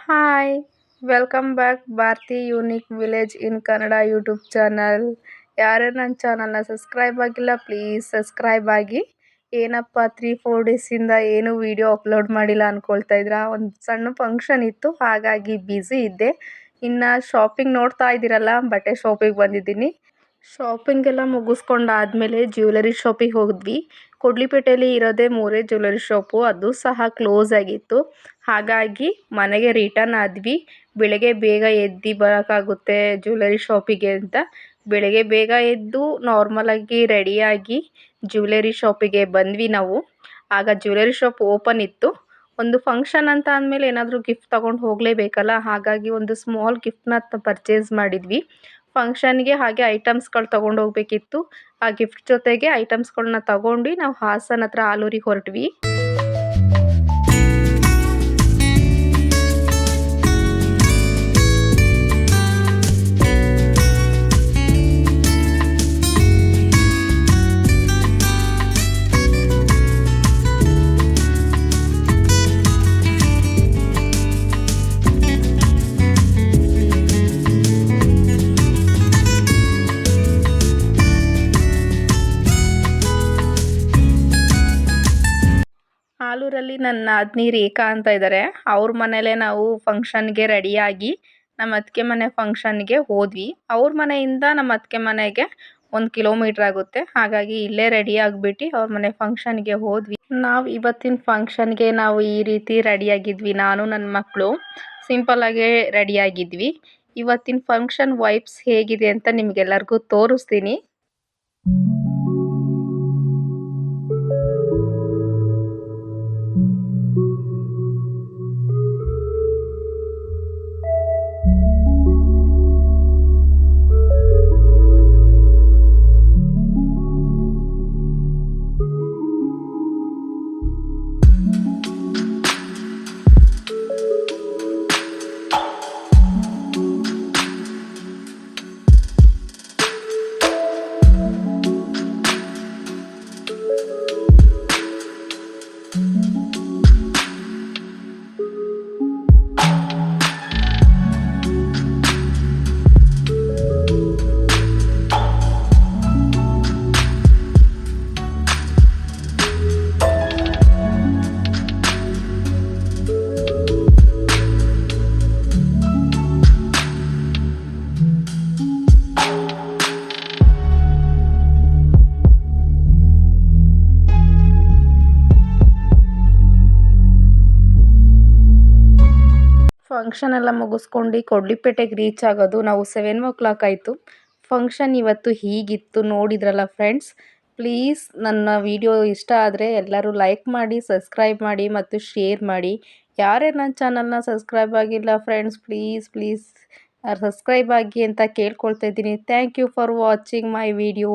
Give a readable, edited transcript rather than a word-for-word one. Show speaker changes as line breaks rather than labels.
Hi welcome back Bharathi unique village in Kannada YouTube channel. ಯಾರು ನನ್ನ ಚಾನಲ್ನ ಸಬ್ಸ್ಕ್ರೈಬ್ ಆಗಿಲ್ಲ ಪ್ಲೀಸ್ ಸಬ್ಸ್ಕ್ರೈಬ್ ಆಗಿ. ಏನಪ್ಪ 3-4 ಡೇಸಿಂದ ಏನು ವಿಡಿಯೋ ಅಪ್ಲೋಡ್ ಮಾಡಿಲ್ಲ ಅಂದ್ಕೊಳ್ತಾ ಇದ್ರಾ? ಒಂದು ಸಣ್ಣ ಫಂಕ್ಷನ್ ಇತ್ತು, ಹಾಗಾಗಿ ಬ್ಯುಸಿ ಇದ್ದೆ. ಇನ್ನು ಶಾಪಿಂಗ್ ನೋಡ್ತಾ ಇದ್ದೀರಲ್ಲ, ಬಟ್ಟೆ ಶಾಪಿಗೆ ಬಂದಿದ್ದೀನಿ. ಶಾಪಿಂಗ್ ಎಲ್ಲ ಮುಗಿಸ್ಕೊಂಡಾದ್ಮೇಲೆ ಜ್ಯುವೆಲರಿ ಶಾಪಿಗೆ ಹೋಗಿದ್ವಿ. ಕೊಡ್ಲಿಪೇಟೆಯಲ್ಲಿ ಇರೋದೇ ಮೂರೇ ಜ್ಯುವೆಲರಿ ಶಾಪು, ಅದು ಸಹ ಕ್ಲೋಸ್ ಆಗಿತ್ತು. ಹಾಗಾಗಿ ಮನೆಗೆ ರಿಟರ್ನ್ ಆದ್ವಿ. ಬೆಳಗ್ಗೆ ಬೇಗ ಎದ್ದು ಬರೋಕ್ಕಾಗುತ್ತೆ ಜ್ಯುವೆಲರಿ ಶಾಪಿಗೆ ಅಂತ ಬೆಳಗ್ಗೆ ಬೇಗ ಎದ್ದು ನಾರ್ಮಲಾಗಿ ರೆಡಿಯಾಗಿ ಜ್ಯುವೆಲರಿ ಶಾಪಿಗೆ ಬಂದ್ವಿ ನಾವು. ಆಗ ಜ್ಯುವೆಲರಿ ಶಾಪ್ ಓಪನ್ ಇತ್ತು. ಒಂದು ಫಂಕ್ಷನ್ ಅಂತ ಅಂದಮೇಲೆ ಏನಾದರೂ ಗಿಫ್ಟ್ ತೊಗೊಂಡು ಹೋಗಲೇಬೇಕಲ್ಲ, ಹಾಗಾಗಿ ಒಂದು ಸ್ಮಾಲ್ ಗಿಫ್ಟ್ನ ಪರ್ಚೇಸ್ ಮಾಡಿದ್ವಿ. ಫಂಕ್ಷನ್ಗೆ ಹಾಗೆ ಐಟಮ್ಸ್ಗಳು ತೊಗೊಂಡು ಹೋಗ್ಬೇಕಿತ್ತು. ಆ ಗಿಫ್ಟ್ ಜೊತೆಗೆ ಐಟಮ್ಸ್ಗಳನ್ನ ತಗೊಂಡು ನಾವು ಹಾಸನ ಹತ್ರ ಆಲೂರಿಗೆ ಹೊರಟ್ವಿ. ಆಲೂರಲ್ಲಿ ನನ್ನ ನಾದಿನಿ ರೇಖಾ ಅಂತ ಇದ್ದಾರೆ. ಅವ್ರ ಮನೇಲೇ ನಾವು ಫಂಕ್ಷನ್ಗೆ ರೆಡಿಯಾಗಿ ನಮ್ಮ ಅತ್ತಿಗೆ ಮನೆ ಫಂಕ್ಷನ್ಗೆ ಹೋದ್ವಿ. ಅವ್ರ ಮನೆಯಿಂದ ನಮ್ಮ ಅತ್ತಿಗೆ ಮನೆಗೆ 1 ಕಿಲೋಮೀಟ್ರ್ ಆಗುತ್ತೆ. ಹಾಗಾಗಿ ಇಲ್ಲೇ ರೆಡಿ ಆಗಿಬಿಟ್ಟು ಅವ್ರ ಮನೆ ಫಂಕ್ಷನ್ಗೆ ಹೋದ್ವಿ. ನಾವು ಇವತ್ತಿನ ಫಂಕ್ಷನ್ಗೆ ನಾವು ಈ ರೀತಿ ರೆಡಿಯಾಗಿದ್ವಿ. ನಾನು ನನ್ನ ಮಕ್ಕಳು ಸಿಂಪಲ್ಲಾಗೇ ರೆಡಿಯಾಗಿದ್ವಿ. ಇವತ್ತಿನ ಫಂಕ್ಷನ್ ವೈಬ್ಸ್ ಹೇಗಿದೆ ಅಂತ ನಿಮಗೆಲ್ಲರಿಗೂ ತೋರಿಸ್ತೀನಿ. ಫಂಕ್ಷನ್ ಎಲ್ಲ ಮುಗಿಸ್ಕೊಂಡು ಕೊಡ್ಲಿಪೇಟೆಗೆ ರೀಚ್ ಆಗೋದು ನಾವು 7 ಆಯಿತು. ಫಂಕ್ಷನ್ ಇವತ್ತು ಹೀಗಿತ್ತು ನೋಡಿದ್ರಲ್ಲ ಫ್ರೆಂಡ್ಸ್. ಪ್ಲೀಸ್ ನನ್ನ ವಿಡಿಯೋ ಇಷ್ಟ ಆದರೆ ಎಲ್ಲರೂ ಲೈಕ್ ಮಾಡಿ, ಸಬ್ಸ್ಕ್ರೈಬ್ ಮಾಡಿ ಮತ್ತು ಶೇರ್ ಮಾಡಿ. ಯಾರೇ ನನ್ನ ಚಾನಲ್ನ ಸಬ್ಸ್ಕ್ರೈಬ್ ಆಗಿಲ್ಲ ಫ್ರೆಂಡ್ಸ್, ಪ್ಲೀಸ್ ಸಬ್ಸ್ಕ್ರೈಬ್ ಆಗಿ ಅಂತ ಕೇಳ್ಕೊಳ್ತಾ ಇದ್ದೀನಿ. Thank you for watching my video.